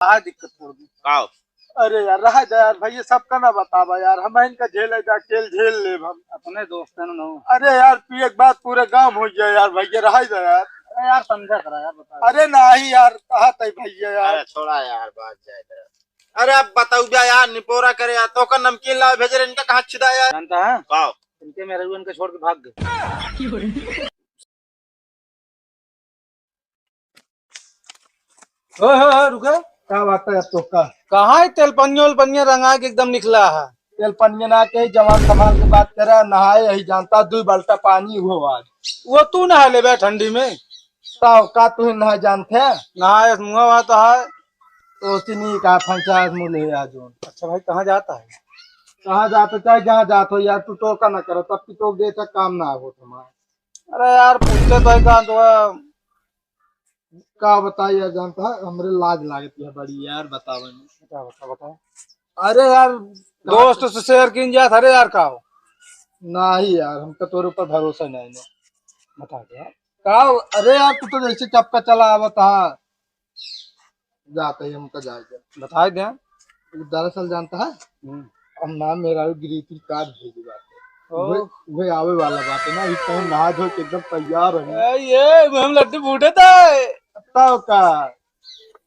हाँ दिक्कत छोड़ दी। आओ अरे यार रहा जा यार भैया सबका ना बतावा यार हम इनका झेल जा अकेले झेल ले हम अपने दोस्त न हो। अरे यार तू एक बात पूरे गांव हो गया यार भैया रहा जा यार। अरे यार समझा करा यार बता। अरे नहीं यार कहा तय भैया यार। अरे छोड़ा यार बात जाए जरा। अरे अब बताऊ क्या यार निपोरा करे यार तो का नमकीन ला भेज रहे इनका कहाँ छिदा यार। जानता है आओ इनके मेरे को इनके छोड़ के भाग गए। रुका। क्या बात है तो का कहाँ है तेल पनिया रंगा के एकदम निकला है। तेल पनिया ना के जवान संभाल के बात करे नहाए यही जानता 2 बाल्टा पानी हुआ आज। वो तू नहा ले बे ठंडी में। का तू नहा जानते नहाए मुँह वहाँ तो है। तो चीनी का पंचायत मूल्य है आज। अच्छा भाई कहाँ जाता है। कहाँ जाते चाहे जहाँ जाते हो यार तू तो का ना करो तब तो दे तक काम ना हो तुम्हारा। अरे यार पूछते तो है कहाँ तो है। का बताइए जानता है हमरे लाज लागती है बड़ी यार बताओ। बता। अरे यार दोस्त से शेयर किन जात अरे यार का हो। नहीं यार हमको तोरे ऊपर भरोसा नहीं है। बता दे यार। का अरे यार तू तो जैसे चपका चला आवता जाते ही हमको जाएगा। बता दे। दरअसल जानता है हम नाम मेरा ग्रीटिंग कार्ड भेजी बात ओह। वे आवे वाला बात है ना इस टाइम नहा धो के एकदम तैयार है। ये हम लड्डू फूटे थे। बताओ का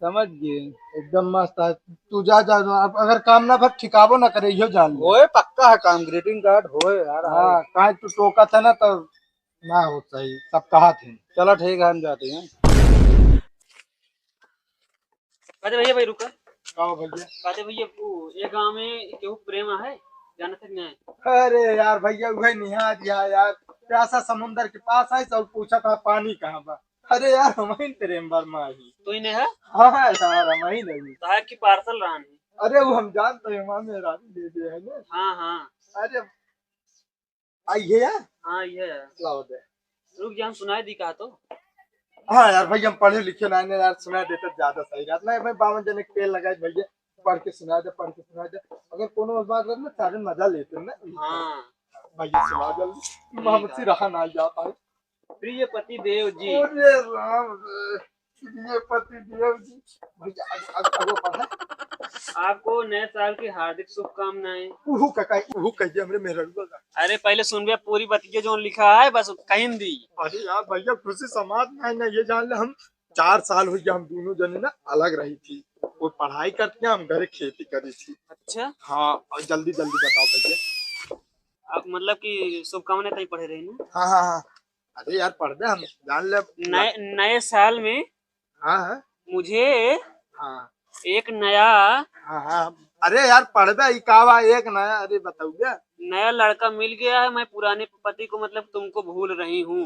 समझ गए। एकदम मस्त है तू जा अब अगर काम ना फिर ठिकाबो ना करे यो जान लो। होए पक्का है काम ग्रीटिंग कार्ड होए यार। हाँ कहा तू टोका था ना तो ना हो सही सब कहा थे। चलो ठीक है हम जाते हैं। अरे भैया भाई रुका। कहो भैया। अरे भैया ये गांव में केहू प्रेम है जाना तक नहीं। अरे यार भैया वही निहा दिया यार प्यासा समुंदर के पास है सब पूछा था पानी कहाँ बा। अरे यार हम ही प्रेम वर्मा ही। तो इन्हें है हाँ यार हम ही नहीं। साहब की पार्सल रहन है। अरे वो हम जानते हैं वहाँ मेरा भी दे दे है ना। हाँ हाँ अरे आइए यार हाँ ये है। लाओ दे। रुक जा हम सुनाई दी कहा तो। हाँ यार भैया हम पढ़े लिखे नहीं यार सुना देते ज्यादा सही रहता नहीं भाई 52 जने के तेल लगाए भैया पढ़ के सुना दे अगर कोनो बात ना सारे मजा लेते हैं ना। हाँ भैया सुना जल्दी हमसे रहा ना जाता है। प्रिय पति देव जी। अरे राम ये पति देव जी भैया आगे पढ़ा। आपको नए साल की हार्दिक शुभकामनाएं। उहु कहिए हमरे मेहरा का। अरे पहले सुन भैया पूरी बतिया जो लिखा है बस कहीं दी। अरे यार भैया खुशी समाज में ना ये जान ले हम 4 साल हो गया हम दोनों जने ना अलग रही थी वो पढ़ाई करते हैं हम घर खेती करी थी। अच्छा हाँ और जल्दी जल्दी बताओ भैया। आप मतलब कि शुभकामनाएं कहीं पढ़े रही ना। हाँ हाँ हाँ अरे यार पढ़ दे हम जान ले। नए साल में हाँ हाँ मुझे हाँ एक नया हाँ हाँ अरे यार पढ़ दे इकावा एक नया अरे बताओ क्या नया लड़का मिल गया है। मैं पुराने पति को मतलब तुमको भूल रही हूँ।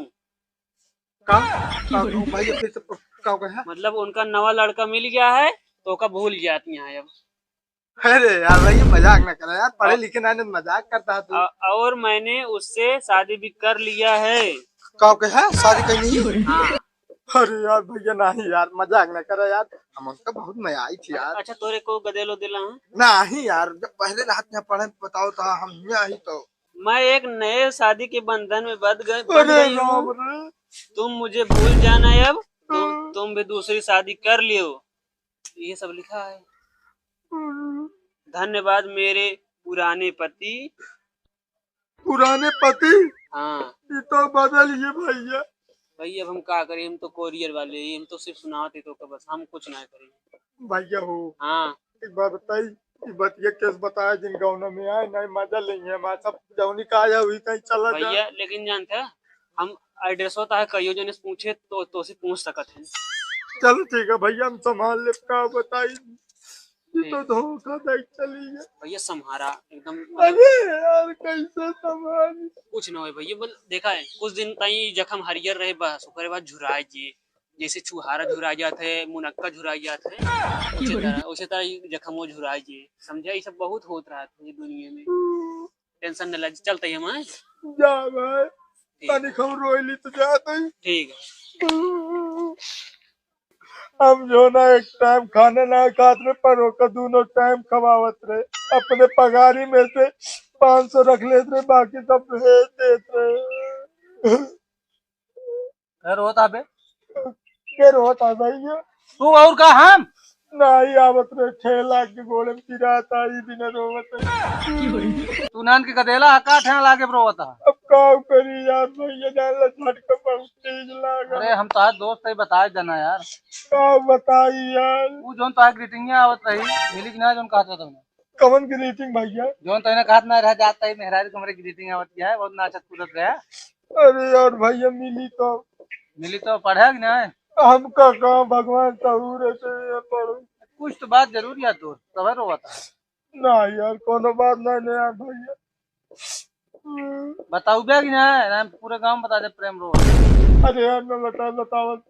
भैया फिर से क्या मतलब उनका नवा लड़का मिल गया है तो का भूल जाती हैं अब। अरे यार भैया मजाक ना करो यार पढ़े लिखे ना मजाक करता है तू। और मैंने उससे शादी भी कर लिया है। है शादी करनी। हाँ। अरे यार भैया नहीं यार मजाक ना करो यार हम उनका बहुत मजा आई थी यार। अच्छा तोरे को गदेलो दिला है। नहीं यार जब पहले रात में पढ़े बताओ तो हम यहाँ ही तो। मैं एक नए शादी के बंधन में बंध अरे गई राम हूँ। रे। तुम मुझे भूल जाना अब। तुम भी दूसरी शादी कर लियो। ये सब लिखा है। धन्यवाद मेरे पुराने पति। पुराने पति। हाँ ये तो बदलिए भैया। भैया अब हम क्या करें हम तो कोरियर वाले हम तो सिर्फ सुनाते तो बस हम कुछ ना करें। भैया हो हाँ एक बार बताई बतिया केस बताया जिन गाँव में आए नहीं मजा लेंगे हमारे सब जौनी का आया हुई कहीं चला जा। भैया लेकिन जानते हैं हम एड्रेस होता है कईयों जने से पूछे तो से पूछ सकते हैं। चलो ठीक है भैया हम संभाल ले का बताई तो धोखा दे चली है। भैया सम्हारा एकदम अरे यार कैसे संभाल। कुछ ना हो भैया बोल देखा है कुछ दिन ताई जखम हरियर रहे बस ओकरे बाद झुराए जी जैसे छुहारा झुरा जाते है मुनक्का झुरा जाते है उसे तरह जखमो झुरा जी समझा ये सब बहुत होत रहा था दुनिया में। टेंशन न लग चलते हम जा भाई तनी खबर रोइली तो जाते ही। ठीक है। हम जो ना एक टाइम खाने ना खाते रहे पर का दोनों टाइम खवावत रहे अपने पगारी में से 500 रख लेते रहे बाकी सब भेज देते रहे। रोता बे के रोता भैया तू और का हम नहीं आवत रे 6 लाख के घोड़े में किराता ही दिन रोवत है। तू नान के गदेला हका ठेना लागे ब्रो बता। अब काव करी यार भैया जान झटका बहुत तेज लागा। अरे हम तो दोस्त ही बताए देना यार। काव बताई यार। तू जोन तो ग्रीटिंग आवत रही मिली कि ना जोन कहता तुमने कवन ग्रीटिंग भैया। जोन तने कहत ना रह जाता ही मेहराज तुम्हारे ग्रीटिंग आवत क्या है बहुत नाचत कूदत गया। अरे यार भैया मिली तो मिली तो पढ़े कि ना हमका कहाँ भगवान सहूर से पढ़ू। कुछ तो बात जरूर यार दोस्त तब रो बता। ना यार कोनो बात नहीं यार भैया। बताऊ बे कि ना पूरे गांव में बता दे प्रेम रो। अरे यार मैं बतावत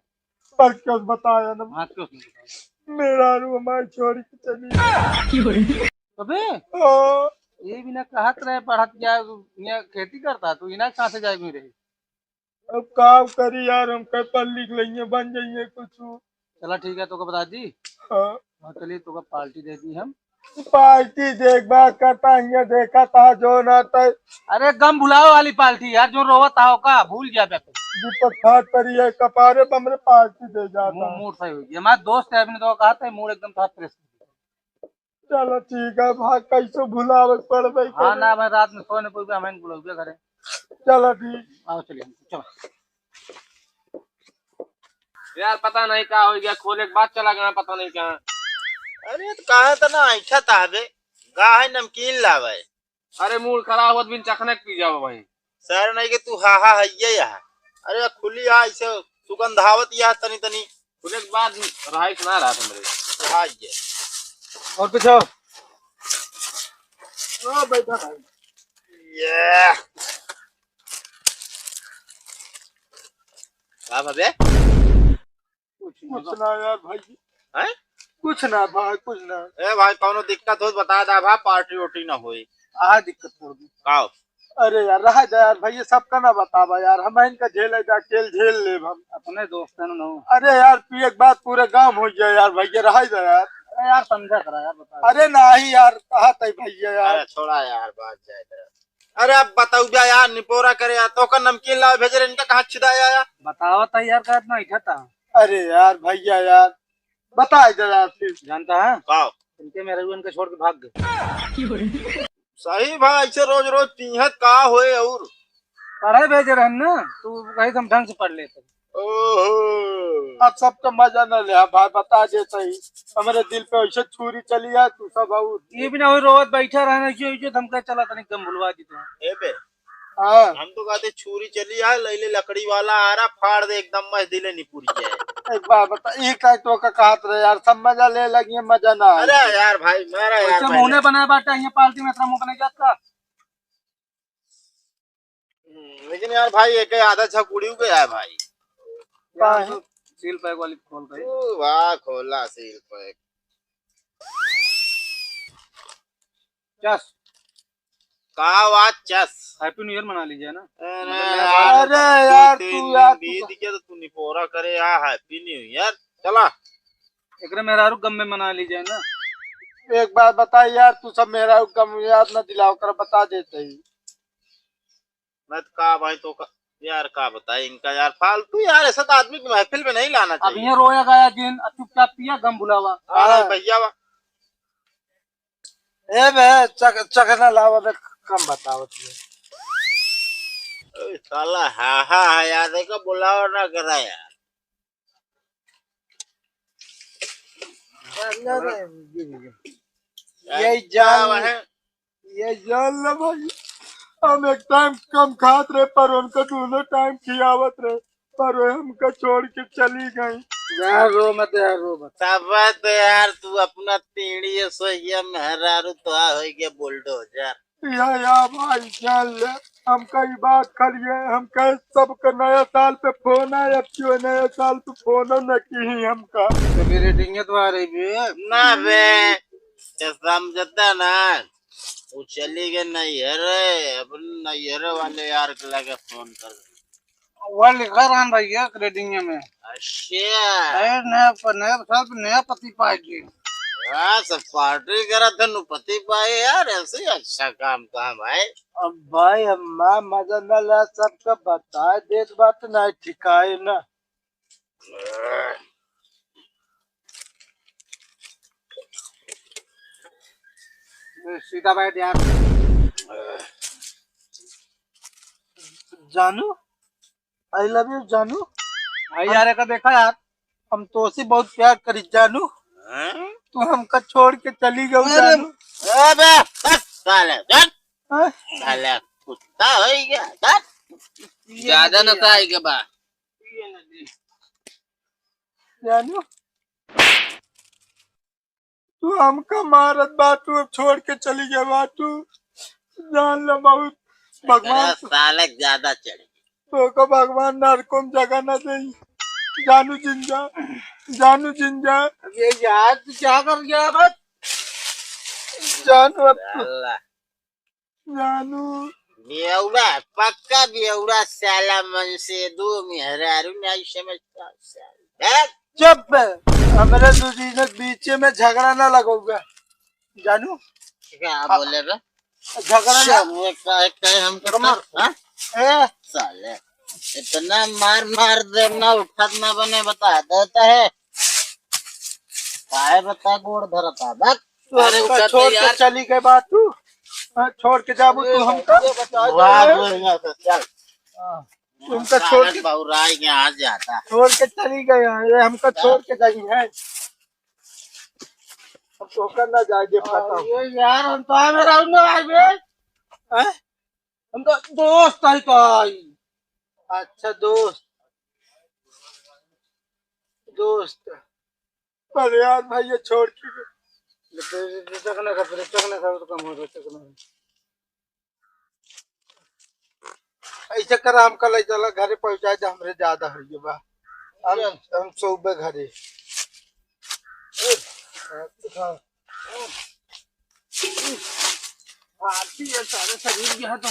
पर क्यों बताया ना। हाँ क्यों नहीं बताया? मेरा रू हमारी छोड़ी की चली। अबे हाँ, ये भी ना कहत रहे पढ़त क्या ये खेती करता तू इना कहाँ से जाए रही। अब काम करी यार हम कल पढ़ लिख लेंगे बन जाइए कुछ। चला ठीक है तो बता दी। हाँ हाँ चलिए तो पार्टी दे दी हम। पार्टी देख बात करता है देखा था जो ना था। अरे गम भुलाओ वाली पार्टी यार जो रोवत आओ का भूल गया पे दीपक फाट पड़ी है कपारे पर हमने पार्टी दे जाता है। मूड सही हो गया हमारा दोस्त है अभी तो कहा था मूड एकदम था फ्रेश। चलो ठीक है भाग कैसे भुलावे पड़ भाई। हाँ ना मैं रात में सोने पर हमें बुलाओगे घरे। चलो ठीक। आओ चलिए चलो। यार पता नहीं क्या हो गया खोले के बाद चला गया पता नहीं क्या। अरे तो कहा था ना ऐसा ताबे गाय नमकीन लावे। अरे मूड खराब हुआ बिन चखने के पी जाओ भाई। सर नहीं कि तू हा है यहाँ। अरे खुली आ ऐसे सुगंधावत यहाँ तनी तनी खोले के बाद रहा सुना रहा था मेरे। हाँ ये और कुछ हो बैठा भाई। ये क्या भवे कुछ ना यार भाई। हैं? कुछ ना भाई कुछ ना। ए भाई कौनो दिक्कत हो तो बता दा भा पार्टी वोटी ना होई। आ दिक्कत हो गई। काओ अरे यार रहा जा यार भाई ये सबका ना बतावा यार हम इनका झेल जा खेल झेल ले हम। अपने दोस्त है ना। अरे यार पिए के बाद पूरे गांव हो गया यार भैया रहा जा यार। अरे यार समझा करा यार बता। अरे नहीं यार कहा था भैया यार। अरे छोड़ा यार बात जाए तेरा। अरे अब बताऊ बया यार निपोरा करे यार तो का नमकीन लावे भेजे रे इनका कहाँ छिदाया यार। बतावा था यार का इतना इठा था। अरे यार भैया यार बता जरा फिर। जानता है काओ इनके मेरे उनके छोड़ के भाग गए। सही भाई ऐसे रोज रोज पीहत का होए और पढ़ाई भेज रहे हैं ना तू कहीं हम ढंग से पढ़ लेते। ओहो अब सबका मजा न ले भाई बता दे सही। हमारे दिल पे ऐसे छुरी चली है तू सब और। ये भी ना हो रोज बैठा रहना जो धमका चला था एकदम भुलवा दी तो। ए बे हाँ हम तो कहते छुरी चली है लैले लकड़ी वाला आ रहा फाड़ दे एकदम मस्त दिले निपुरी जाए। एक बार बता एक टाइम तो का कहा रहे यार सब मजा ले लगी मजा ना आए। अरे यार भाई मेरा यार ऐसे मुंह बनाया बाटा ये पार्टी में इतना मुंह बना जाता। लेकिन यार भाई एक आधा छा कुड़ी गया है भाई। सील पैक वाली खोल गई। ओ वाह खोला सील पैक। चस का बात चस हैप्पी न्यू ईयर मना लीजिए ना। अरे यार तू यार बीत के तो तू निपोरा करे यार हैप्पी न्यू ईयर चला। एकरे मेहरारू गम में मना लीजिए ना। एक बार बता यार तू सब मेरा कम याद न दिलाओ कर बता देते ही। मैं तो का भाई तो का यार का बताए इनका यार फालतू यार ऐसा तो आदमी की महफिल में नहीं लाना अब चाहिए। ये रोया गाया जिन चुपचाप पिया गम भुलावा। अरे भैया वाह ए बे चखना लावा बे कम बताओ तुझे। ओए साला हा यार देखो बुलाओ ना करा यार। ये जान लो भाई हम एक टाइम कम खात रहे पर उनको दोनों टाइम खियावत रहे पर वो हमको छोड़ के चली गई। यार रो मत यार रो मत। तब तो यार तू अपना तीड़ी सोइया मेहरारू तो हो गया बुलडोजर। या भाई जान ले हम कई बात करिए हम कह सबका नया साल पे फोन आया क्यों नया साल पे फोन न की हमका। कभी रेटिंग तो आ रही भी ना बे समझता ना वो चली गए नैहर अपन नैहर वाले यार के लगे फोन कर। वो लिखा रहा भैया रेटिंग में। अच्छा नया साल पे नया पति पाएगी। हाँ सब पार्टी करा था पति पाए यार ऐसे ही अच्छा काम था भाई। अब भाई हम मजा न ला सबका बता दे बात ना ठिकाए ना। सीधा बैठ यार। जानू, आई लव यू जानू। भाई यार का देखा यार, हम तो से बहुत प्यार करी जानू, हैं? तू हमका छोड़ के चली गई जानू। अबे हट साले, हट हाँ? साले, कुत्ता हो गया, हट। ज्यादा नशा आई के बा। जानू, तू हमका मारत बाटू, अब छोड़ के चली गई बाटू। जान लो बहुत भगवान तेरा साले ज्यादा चढ़ तो को भगवान नरकों में जगह न दे। जानू जिंजा, जानू जिंजा। ये यार तू क्या कर गया बस? जानू अब तू, साला जानू बेवड़ा, पक्का बेवड़ा साला, मन से दो मेहरारू नहीं समझता साला। चुप, हमारे दूजी ने बीच में झगड़ा ना लगोगा जानू। क्या बोले बे? झगड़ा ना वो कहे हमको मार, हाँ? ए, साले इतना मार मार दे ना उठत ना बने, बता देता है काहे बता गोड़ धरता बक। तू हमका छोड़ के चली गई बात तू। हाँ, छोड़ के जाबू तू हमका। चल तुमका छोड़ के, बहुराई के यहाँ जाता छोड़ के चली गई है, ये हमका छोड़ के गई है। हम तो करना जाएंगे पता। ये यार हम तो आए मेरा उन्हें आए बे। हैं? हम तो दोस्त आई तो आई। अच्छा दोस्त, दोस्त। पर यार भाई ये छोड़ के चकना का तो कम हो रहा चकना। ऐसे कर हमका ले चला घरे पहुंचाए जा, हमरे ज्यादा हो गए बा। हम सुबह घरे आती है सारे शरीर की है तो